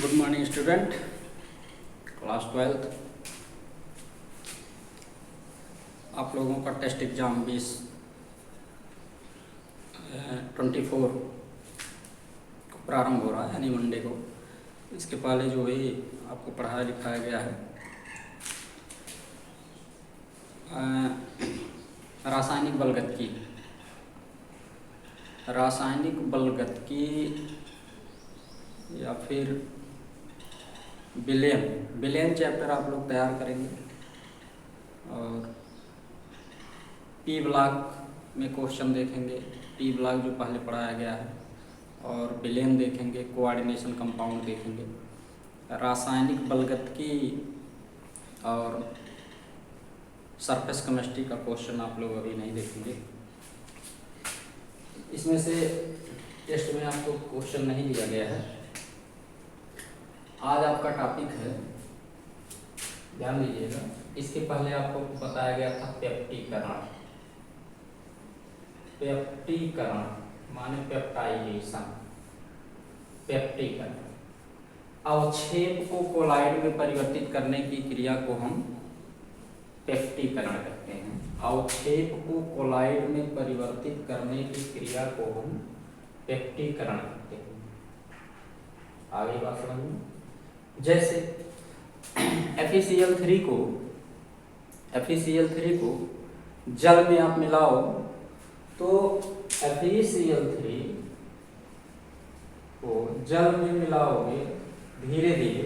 Good morning student, class 12। आप लोगों का टेस्ट एग्ज़ाम 2024 को प्रारंभ हो रहा है, यानी मंडे को। इसके पहले जो है आपको पढ़ाया लिखाया गया है रासायनिक बलगतकी या फिर विलयन चैप्टर आप लोग तैयार करेंगे। और पी ब्लॉक में क्वेश्चन देखेंगे, पी ब्लॉक जो पहले पढ़ाया गया है, और विलयन देखेंगे, कोऑर्डिनेशन कंपाउंड देखेंगे। रासायनिक बलगतकी और सरफेस केमिस्ट्री का क्वेश्चन आप लोग अभी नहीं देखेंगे। इसमें से टेस्ट में आपको क्वेश्चन नहीं दिया गया है। आज आपका टॉपिक है, ध्यान दीजिएगा, इसके पहले आपको बताया गया था पेप्टीकरण माने पेप्टाइजेशन। पेप्टीकरण अवक्षेप को कोलाइड में परिवर्तित करने की क्रिया को हम पेप्टीकरण कहते हैं। अवक्षेप को कोलाइड में परिवर्तित करने की क्रिया को हम पेप्टीकरण कहते हैं। आगे बात समझ में, जैसे FeCl3 को जल में आप मिलाओ तो FeCl3 को जल में मिलाओगे धीरे धीरे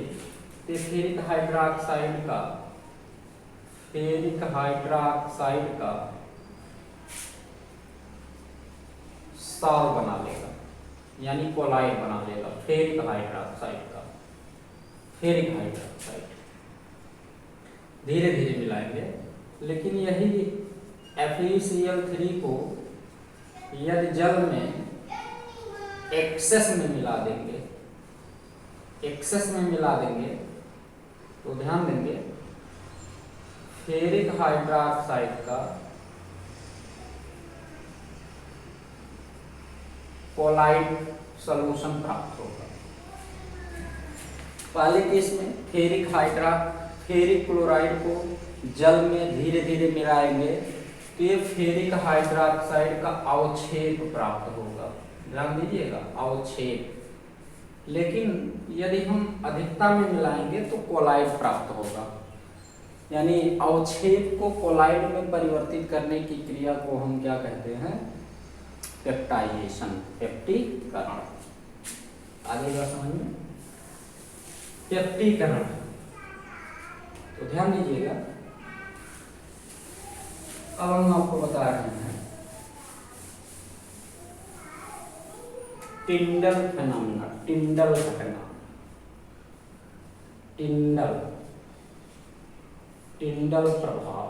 तो फेरिक हाइड्रोक्साइड का सॉल्व बना लेगा, यानी कोलाइड बना लेगा। फेरिक हाइड्रोक्साइड धीरे धीरे मिलाएंगे। लेकिन यही FeCl3 को यदि जल में एक्सेस में मिला देंगे तो ध्यान देंगे फेरिक हाइड्रोक्साइड का कोलाइड सॉल्यूशन प्राप्त होगा। पहले केस में फेरिक क्लोराइड को जल में धीरे धीरे मिलाएंगे तो ये फेरिक हाइड्रोक्साइड का अवक्षेप प्राप्त होगा। ध्यान दीजिएगा, अवक्षेप। लेकिन यदि हम अधिकता में मिलाएंगे तो कोलाइड प्राप्त होगा, यानी अवक्षेप को कोलाइड में परिवर्तित करने की क्रिया को हम क्या कहते हैं? पेप्टाइजेशन, पेप्टीकरण। आगे का समझ में, पेप्टीकरण। तो ध्यान दीजिएगा, अब हम आपको बता रहे हैं टिंडल फेनोमेना, टिंडल घटना, टिंडल प्रभाव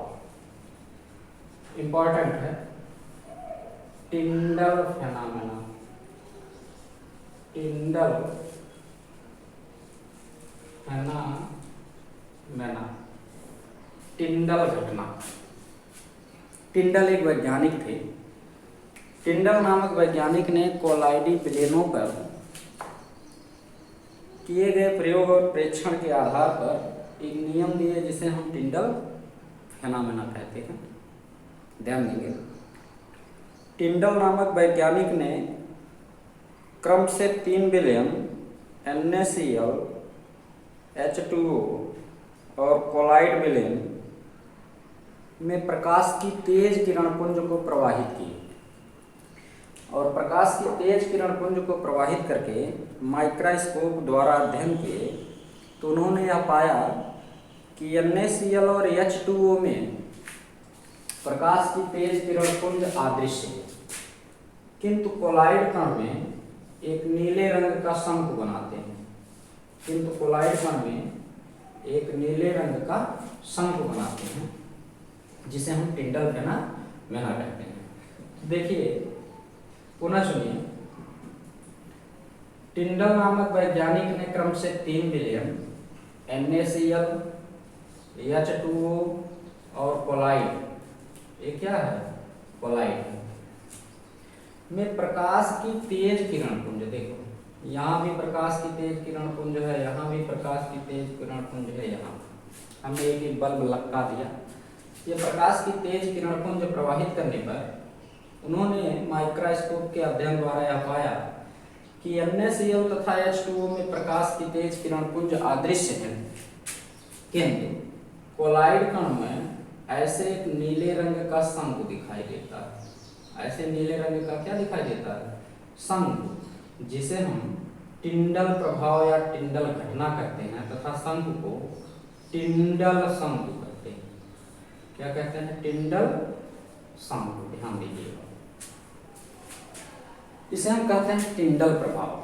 इंपॉर्टेंट है। टिंडल फेनोमेना, टिंडल घटना। टिंडल एक वैज्ञानिक थे। टिंडल नामक वैज्ञानिक ने कोलाइडी विलयनों पर किए गए प्रयोग और प्रेक्षण के आधार पर एक नियम दिए जिसे हम टिंडल फेनोमेना कहते हैं। ध्यान देंगे, टिंडल नामक वैज्ञानिक ने क्रम से 3 विलयन NaCl, H2O और कोलाइड विलयन में प्रकाश की तेज किरणपुंज को प्रवाहित किए, और प्रकाश की तेज किरणपुंज को प्रवाहित करके माइक्रोस्कोप द्वारा अध्ययन किए तो उन्होंने यह पाया कि NaCl और H2O में प्रकाश की तेज किरणपुंज अदृश्य है, किंतु कोलाइड कण में एक नीले रंग का शंकु बनाते हैं। जिसे हम टिंडल फेनोमेना कहते हैं। देखिए, पुनः सुनिए, टिंडल नामक वैज्ञानिक ने क्रम से 3 विलयन NaCl, H2O और कोलाइड, ये क्या है? कोलाइड में प्रकाश की तेज किरणपुंज, देखो यहाँ भी प्रकाश की तेज किरण पुंज है, यहाँ भी प्रकाश की तेज किरण पुंज है। यहाँ हमने एक बल्ब लटका दिया। ये प्रकाश की तेज किरण पुंज प्रवाहित करने पर उन्होंने माइक्रोस्कोप के अध्ययन द्वारा यह पाया कि NaCl तथा H2O में प्रकाश की तेज किरण पुंज अदृश्य है, किंतु कोलाइड कण में ऐसे एक नीले रंग का शंकु दिखाई देता है। ऐसे नीले रंग का क्या दिखाई देता है? शंकु, जिसे हम टिंडल प्रभाव या टिंडल घटना कहते हैं तथा शंकु को टिंडल शंकु कहते हैं। क्या कहते हैं? टिंडल शंकु। ध्यान दीजिएगा, इसे हम कहते हैं टिंडल प्रभाव।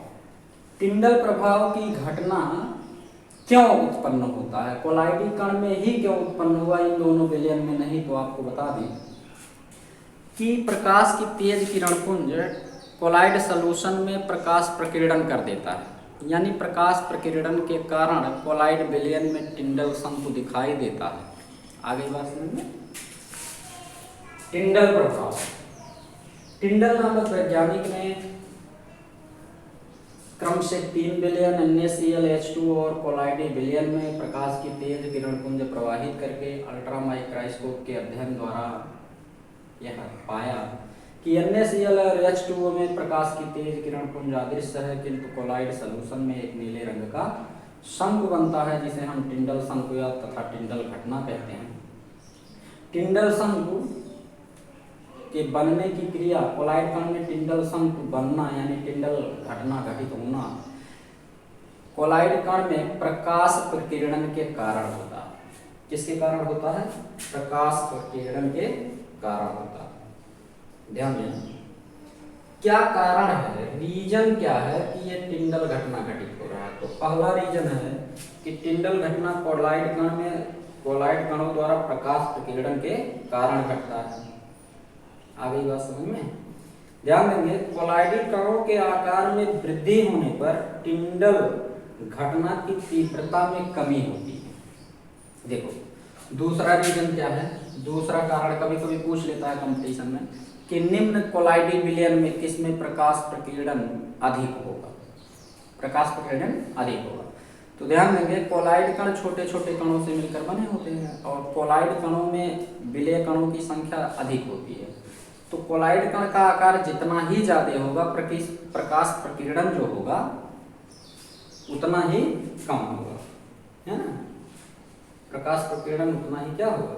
टिंडल प्रभाव की घटना क्यों उत्पन्न होता है? कोलाइडी कण में ही क्यों उत्पन्न हुआ, इन दोनों विलयन में नहीं? तो आपको बता दें कि प्रकाश की तेज किरण पुंज कोलाइड सॉल्यूशन में प्रकाश प्रकीर्णन कर देता है, यानी प्रकाश प्रकीर्णन के कारण कोलाइड विलयन में टिंडल शंकु दिखाई देता है। आगे बात समझ में? टिंडल प्रभाव। टिंडल नामक वैज्ञानिक ने क्रम से 3 विलयन NaCl H2O और कोलाइडी विलयन में प्रकाश की तेज किरण पुंज प्रवाहित करके अल्ट्रा माइक्रोस्कोप के अध्ययन द्वारा यह पाया कि NaCl और H2O में प्रकाश की तेज किरण पुंज अदृश्य है, किंतु कोलाइड सॉल्यूशन में एक नीले रंग का शंकु बनता है, जिसे हम टिंडल शंकु या तथा टिंडल घटना कहते हैं। टिंडल शंकु के बनने की क्रिया, कोलाइड कण में टिंडल शंकु बनना यानी टिंडल घटना घटित होना कोलाइड कण में प्रकाश प्रकीर्णन के कारण होता है। किसके कारण होता है? प्रकाश प्रकीर्णन के कारण होता है। ध्यान देना, क्या कारण है, रीजन क्या है कि ये टिंडल घटना घटित हो रहा है? तो पहला रीजन है कि टिंडल घटना कोलाइड कण में कोलाइड कणों द्वारा प्रकाश प्रकीर्णन के कारण घटता है। आगे बात समझ में? ध्यान देंगे, कोलाइडी कणों के आकार में वृद्धि होने पर टिंडल घटना की तीव्रता में कमी होती है। देखो दूसरा रीजन क्या है, दूसरा कारण कभी कभी पूछ लेता है कंपटीशन में कि निम्न कोलाइडी विलयन में किसमें प्रकाश प्रकीर्णन अधिक होगा? प्रकाश प्रकीर्णन अधिक होगा। तो ध्यान देंगे, कोलाइड कण छोटे छोटे कणों से मिलकर बने होते हैं और कोलाइड कणों में विलय कणों की संख्या अधिक होती है। तो कोलाइड कण का आकार जितना ही ज्यादा होगा, प्रकाश प्रकीर्णन जो होगा उतना ही कम होगा, है ना? प्रकाश प्रकीर्णन उतना ही क्या होगा?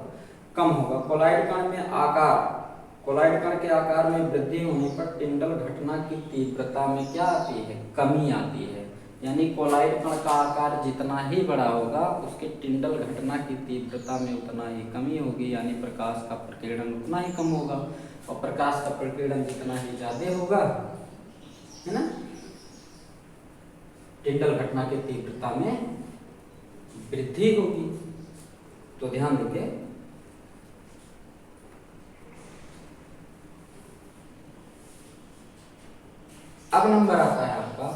कम होगा। कोलाइड कण में आकार, कोलाइड कण के आकार में वृद्धि होने पर टिंडल घटना की तीव्रता में क्या आती है? कमी आती है। यानी कोलाइड कण का आकार जितना ही बड़ा होगा, उसके टिंडल घटना की तीव्रता में उतना ही कमी होगी, यानी प्रकाश का प्रकीर्णन उतना ही कम होगा। और प्रकाश का प्रकीर्णन जितना ही ज्यादा होगा, है ना, टिंडल घटना की तीव्रता में वृद्धि होगी। तो ध्यान देंगे, अब नंबर आता है आपका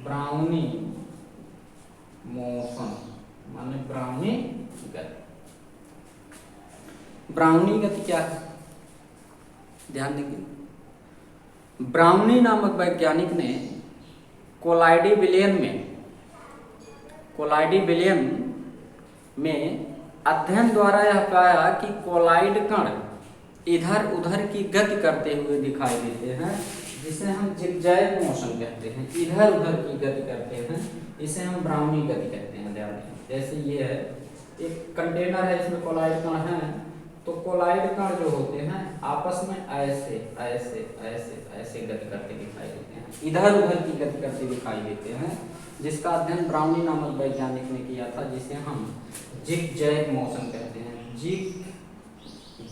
ब्राउनी मोशन माने ब्राउनी गति। ब्राउनी गति क्या है? ध्यान देंगे, ब्राउनी नामक वैज्ञानिक ने कोलाइडी विलयन में अध्ययन द्वारा यह पाया कि कोलाइड कण इधर उधर की गति करते हुए दिखाई देते हैं, जिसे हम जिगजैग मोशन कहते हैं। इधर उधर की गति करते हैं, इसे हम ब्राउनी गति कहते हैं। ध्यान दें, जैसे ये है एक कंटेनर है, इसमें कोलाइड कण है, तो कोलाइड कण जो होते हैं आपस में ऐसे ऐसे ऐसे ऐसे गति करते दिखाई देते हैं, इधर उधर की गति करते दिखाई देते हैं, जिसका अध्ययन ब्राउनी नामक वैज्ञानिक ने किया था, जिसे हम जिगजैग मोशन कहते हैं। जिगजैग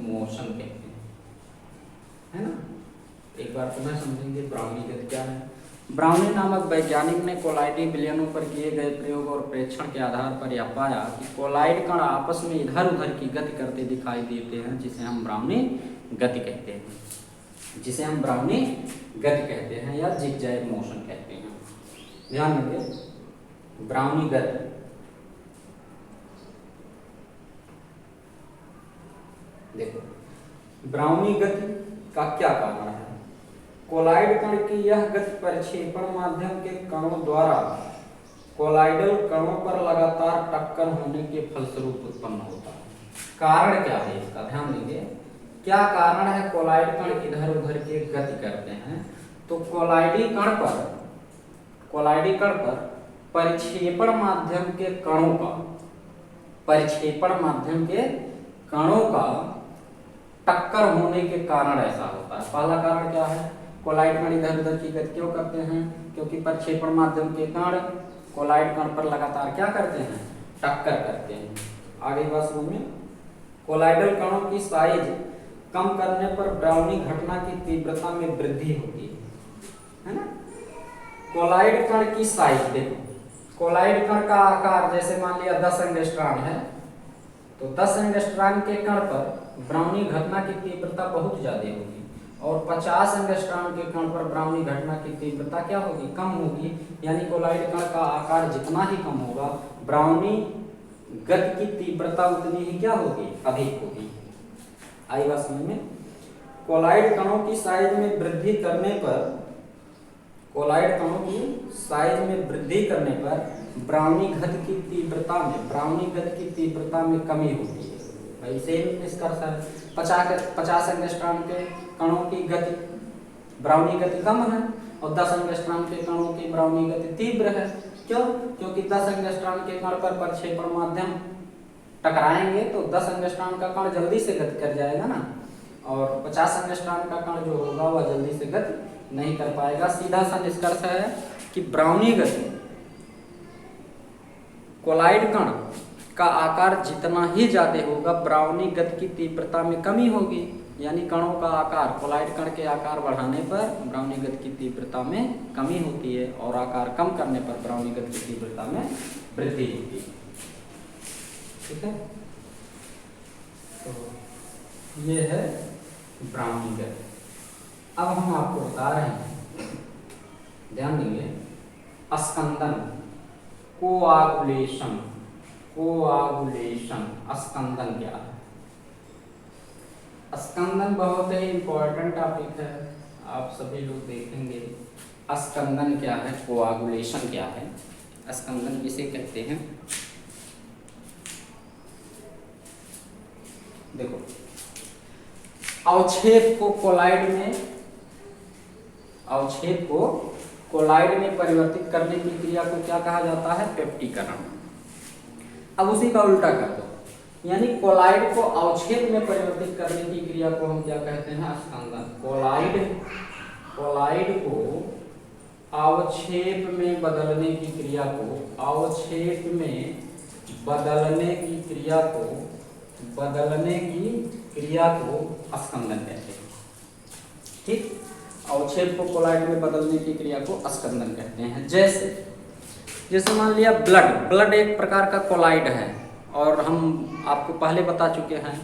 मोशन कहते हैं, है ना? एक बार पुनः समझेंगे ब्राउनी गति क्या है। ब्राउनी नामक वैज्ञानिक ने कोलाइडी विलयनों पर किए गए प्रयोग और प्रेक्षण के आधार पर यह पाया कि कोलाइड कण आपस में इधर उधर की गति करते दिखाई देते हैं, जिसे हम ब्राउनी गति कहते हैं, जिसे हम ब्राउनी गति कहते हैं या जिगजैग मोशन कहते हैं। ध्यान रखिए, ब्राउनी गति। देखो, ब्राउनी गति का क्या कारण है? कोलाइड कण की यह गति प्रक्षेपण माध्यम के कणों द्वारा कोलाइडल कणों पर लगातार टक्कर होने के फलस्वरूप उत्पन्न होता है। कारण क्या है इसका? ध्यान देंगे, क्या कारण है कोलाइड कण इधर उधर की गति करते हैं? तो कोलाइडी कण पर परिक्षेपण माध्यम के कणों का टक्कर होने के कारण ऐसा होता है। पहला कारण क्या है? कोलाइड कण इधर उधर की गति क्यों करते हैं? क्योंकि प्रक्षेपण माध्यम के कण कोलाइड कण पर लगातार क्या करते हैं? टक्कर करते हैं। आगे बात समझ में, कोलाइडल कणों की साइज कम करने पर ब्राउनी घटना की तीव्रता में वृद्धि होती है ना। कोलाइड कण की साइज देखो, कोलाइड कण का आकार जैसे मान लिया 10 एंगस्ट्रॉम है, तो 10 एंगस्ट्रॉम के कण पर ब्राउनी घटना की तीव्रता बहुत ज्यादा होगी, और 50 एंगस्ट्रॉम के कण पर ब्राउनी घटना की तीव्रता क्या होगी? कम होगी। यानी कोलाइड कण का आकार जितना ही कम होगा, ब्राउनी गति की तीव्रता उतनी ही क्या होगी? अधिक होगी। आई बात समझ में? कोलाइड कणों की साइज में वृद्धि करने पर ब्राउनी गति की तीव्रता में कमी होती है। भाई सेम निष्कर्ष है। 50 एंगस्ट्रॉम के कणों की गति, ब्राउनी गति कम है, और 10 एंगस्ट्रॉम के कणों की ब्राउनी गति तीव्र है। क्यों? क्योंकि 10 एंगस्ट्रॉम के कण पर प्रक्षेपण माध्यम टकराएंगे तो 10 एंगस्ट्रॉम का कण जल्दी से गति कर जाएगा ना, और 50 एंगस्ट्रॉम का कण जो होगा वह जल्दी से गति नहीं कर पाएगा। सीधा सा निष्कर्ष है कि ब्राउनी गति, कोलाइड कण का आकार जितना ही ज्यादा होगा, ब्राउनी गति की तीव्रता में कमी होगी। यानी कणों का आकार, कोलाइड कण के आकार बढ़ाने पर ब्राउनी गति की तीव्रता में कमी होती है, और आकार कम करने पर ब्राउनी गति की तीव्रता में वृद्धि होती है। ठीक है, तो ये है ब्राउनी गति। अब हम आपको बता रहे हैं, ध्यान देंगे, स्कंदन, कोआगुलेशन। स्कंदन क्या है? स्कंदन बहुत ही इंपॉर्टेंट टॉपिक है, आप सभी लोग देखेंगे। स्कंदन क्या है? कोआगुलेशन क्या है? स्कंदन किसे कहते हैं? देखो, अवक्षेप को कोलाइड में परिवर्तित करने की क्रिया को क्या कहा जाता है? पेप्टीकरण। अब उसी का उल्टा कर दो, यानी कोलाइड को अवक्षेप में परिवर्तित करने की क्रिया को हम क्या कहते हैं? स्कंदन। कोलाइड को अवक्षेप में बदलने की क्रिया को स्कंदन कहते हैं। ठीक, अवक्षेप को कोलाइड में बदलने की क्रिया को स्कंदन कहते हैं। जैसे मान लिया ब्लड एक प्रकार का कोलाइड है, और हम आपको पहले बता चुके हैं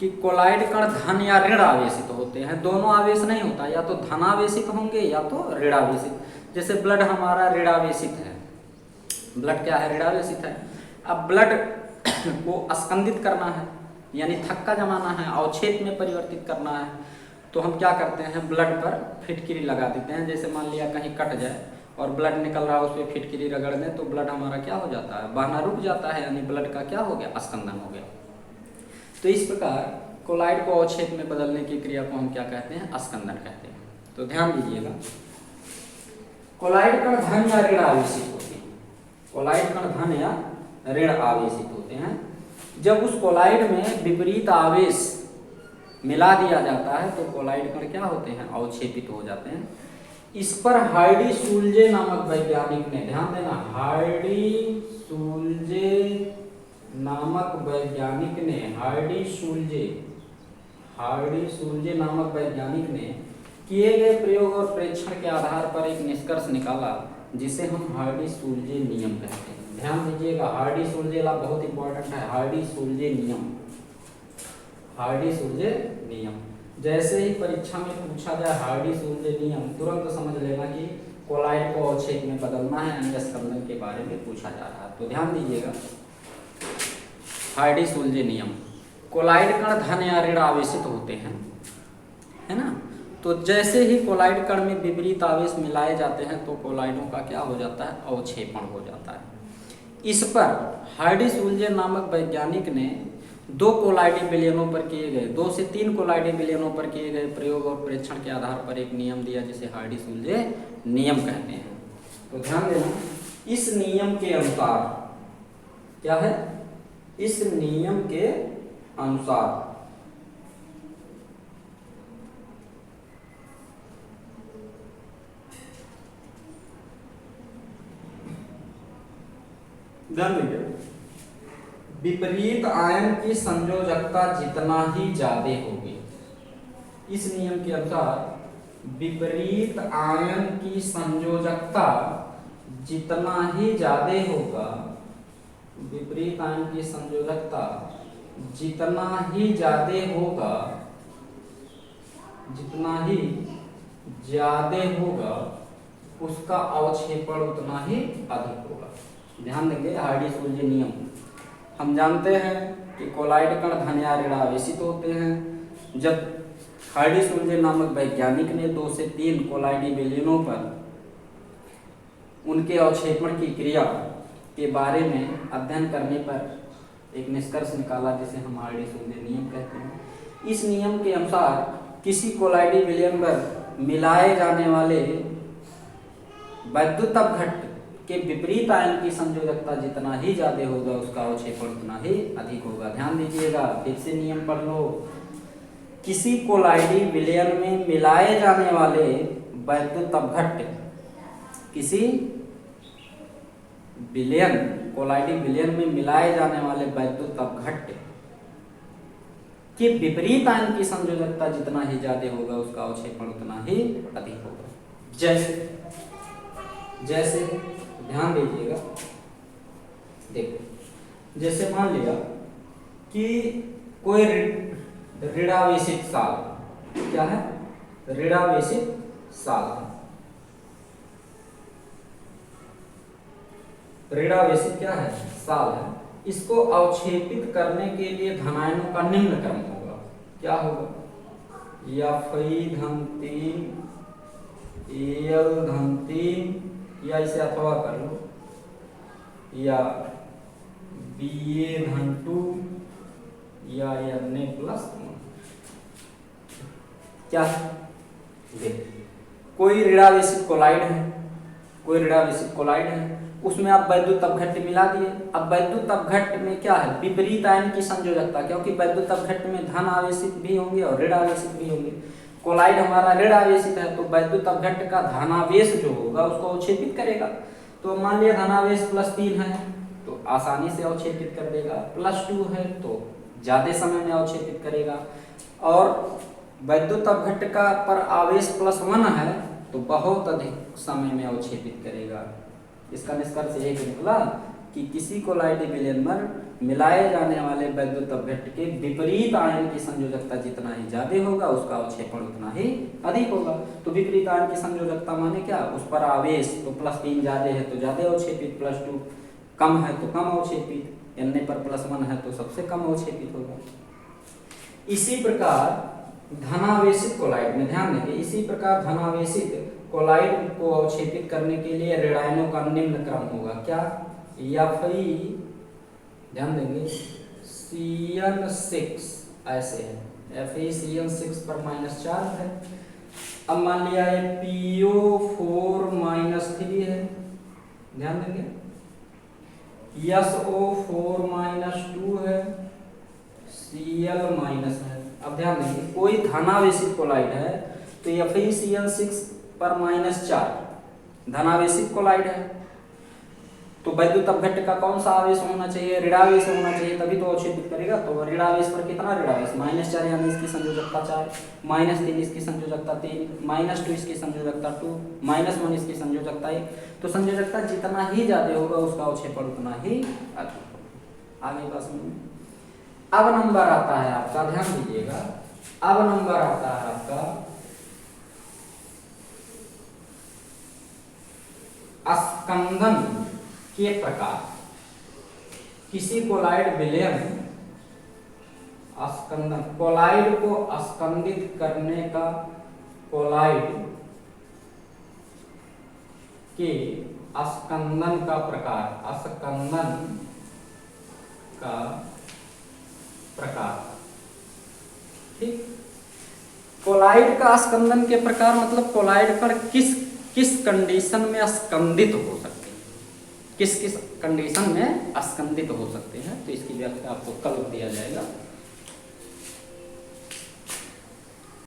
कि कोलाइड कण धन या ऋण आवेशित होते हैं। दोनों आवेश नहीं होता, या तो धनावेशित होंगे या तो ऋणावेशित। जैसे ब्लड हमारा ऋणावेशित है, ब्लड क्या है? ऋणावेशित है। अब ब्लड को स्कंदित करना है, यानी थक्का जमाना है, अवक्षेप में परिवर्तित करना है, तो हम क्या करते हैं? ब्लड पर फिटकिरी लगा देते हैं। जैसे मान लिया कहीं कट जाए और ब्लड निकल रहा है, उस पर फिटकिरी रगड़ दें तो ब्लड हमारा क्या हो जाता है? बहना रुक जाता है, यानी ब्लड का क्या हो गया? स्कंदन हो गया। तो इस प्रकार कोलाइड को अवक्षेप में बदलने की क्रिया को हम क्या कहते हैं? स्कंदन कहते हैं। तो ध्यान दीजिएगा, कोलाइड कण धन या ऋण आवेशित होते हैं। कोलाइड कण धन या ऋण आवेशित होते हैं। जब उस कोलाइड में विपरीत आवेश मिला दिया जाता है तो कोलाइड कण क्या होते हैं? अवक्षेपित हो जाते हैं। इस पर हार्डी शुल्जे नामक वैज्ञानिक ने, ध्यान देना, हार्डी शुल्जे नामक वैज्ञानिक ने किए गए प्रयोग और प्रेक्षण के आधार पर एक निष्कर्ष निकाला जिसे हम हार्डी-सुलजे नियम कहते हैं। ध्यान दीजिएगा, हार्डी-सुलजे ला बहुत इंपॉर्टेंट है। हार्डी-सुलजे नियम, हार्डी-सुलजे नियम। जैसे ही परीक्षा में पूछा जाए हार्डी-सुलजे नियम, तुरंत समझ लेना कि कोलाइड को अवच्छेद में बदलना है, अन्य स्कंदन के बारे में पूछा जा रहा है। तो ध्यान दीजिएगा, हार्डी-सुलजे नियम। कोलाइड कण धन या ऋण आवेशित होते हैं, है ना। तो जैसे ही कोलाइड कण में विपरीत आवेश मिलाए जाते हैं तो कोलाइडों का क्या हो जाता है, अवक्षेपण हो जाता है। इस पर हार्डी-सुलजे नामक वैज्ञानिक ने 2 कोलाइडी विलयनों पर किए गए 2 से 3 कोलाइडी विलयनों पर किए गए प्रयोग और प्रेक्षण के आधार पर एक नियम दिया जिसे हार्डी-सुलजे नियम कहते हैं। तो ध्यान देना, इस नियम के अनुसार क्या है, इस नियम के अनुसार ध्यान दीजिए, विपरीत आयन की संयोजकता जितना ही ज्यादा होगी, इस नियम के अनुसार विपरीत आयन की संयोजकता जितना ही ज्यादा होगा, विपरीत आयन की संयोजकता जितना ही ज्यादा होगा, जितना ही ज्यादा होगा उसका अवक्षेपण उतना ही अधिक होगा। ध्यान देंगे, हार्डी-सुलजे नियम हम जानते हैं कि कोलाइड कण धन या ऋण आवेशित होते हैं। जब हार्डी-सुलजे नामक वैज्ञानिक ने 2 से 3 कोलाइडी विलयनों पर उनके अवक्षेपण की क्रिया के बारे में अध्ययन करने पर एक निष्कर्ष निकाला जिसे हम हार्डी-सुलजे नियम कहते हैं। इस नियम के अनुसार किसी कोलाइडी विलयन पर मिलाए जाने वाले वैद्युत अपघट्ट के विपरीत आयन की संयोजकता जितना ही ज्यादा होगा उसका अवक्षेपण उतना ही अधिक होगा। ध्यान दीजिएगा, फिर से नियम पढ़ लो। किसी कोलाइडी विलयन में मिलाए जाने वाले वैद्युत अपघट्ट, किसी विलयन कोलाइडी विलयन में मिलाए जाने वाले वैद्युत अपघट्ट के विपरीत आयन की संयोजकता जितना ही ज्यादा होगा उसका अवक्षेपण उतना ही अधिक होगा। जैसे ध्यान दीजिएगा, देखो, जैसे मान लिया कि कोई ऋणावेशित साल, क्या है, ऋणावेशित साल है, ऋणावेशित क्या है, साल है। इसको अवक्षेपित करने के लिए धनायनों का निम्न क्रम होगा, क्या होगा, Fe-3 Al-3 या इसे अथवा कर लो, या Ba-2 या Na+1। क्या देख, कोई ऋणावेशित कोलाइड है, कोई ऋणावेशित कोलाइड है, उसमें आप वैद्युत अपघट्ट मिला दिए। अब वैद्युत अपघट्ट में क्या है, विपरीत आयन की संयोजकता, क्योंकि वैद्युत अपघट्ट में धन आवेशित भी होंगे और ऋण आवेशित भी होंगे। कोलाइड हमारा ऋण आवेशित है तो वैद्युत अपघट्ट का धनावेश जो होगा उसको अवक्षेपित करेगा। तो मान लिया धनावेश +3 है तो आसानी से अवक्षेपित कर देगा, +2 है तो ज्यादा समय में अवक्षेपित करेगा, और वैद्युत अपघट्ट का पर आवेश +1 है तो बहुत अधिक समय में अवक्षेपित करेगा। इसका निष्कर्ष यही निकला कि किसी कोलाइडी विलयन में मिलाए जाने वाले वैद्युत अपघट्ट के विपरीत आयन की संयोजकता जितना ही ज्यादा होगा उसका अवक्षेपण उतना ही अधिक होगा। तो विपरीत आयन की संयोजकता माने क्या, उस पर आवेश तो +3 ज्यादा है तो ज्यादा अवक्षेपित, +2 कम है तो कम अवक्षेपित, Na पर +1 है तो सबसे कम अवक्षेपित होगा। इसी प्रकार धनावेशित कोलाइड में ध्यान देंगे, इसी प्रकार धनावेशित कोलाइड को अवक्षेपित करने के लिए ऋणायनों का निम्न क्रम होगा, क्या, Fe, ध्यान देंगे, Cn6 ऐसे है, FeCN6 पर -4 है। अब मान लिया ये PO4 -3 है, ध्यान देंगे, SO4 -2 है, Cl- है। अब ध्यान देंगे, कोई धनावेशित कोलाइड है तो FeCN6 पर -4 धनावेशित कोलाइड है, तो वैद्युत अपघट्य का कौन सा आवेश होना चाहिए? ऋणावेश होना चाहिए, तभी तो अवक्षेपित करेगा। तो ऋणावेश पर कितना ऋणावेश? -4 यानी इसकी संयोजकता 4, -3 इसकी संयोजकता 3, -2 इसकी संयोजकता 2, -1 इसकी संयोजकता 1। तो संयोजकता जितना ही ज्यादा होगा उसका अवक्षेपण उतना ही अधिक होगा। आगे बात समझ में। अब नंबर आता है आपका, ध्यान दीजिएगा, अब नंबर आता है आपका अस्कंदन के प्रकार। किसी कोलाइड विलय में अस्कंदन, कोलाइड को अस्कंदित करने का, कोलाइड के अस्कंदन का प्रकार, अस्कंदन का प्रकार। ठीक, कोलाइड का अस्कंदन के प्रकार मतलब कोलाइड पर किस कंडीशन में अस्कंदित हो सकते हैं, किस कंडीशन में अस्कंदित हो सकते हैं। तो इसकी व्याख्या आपको कल दिया जाएगा।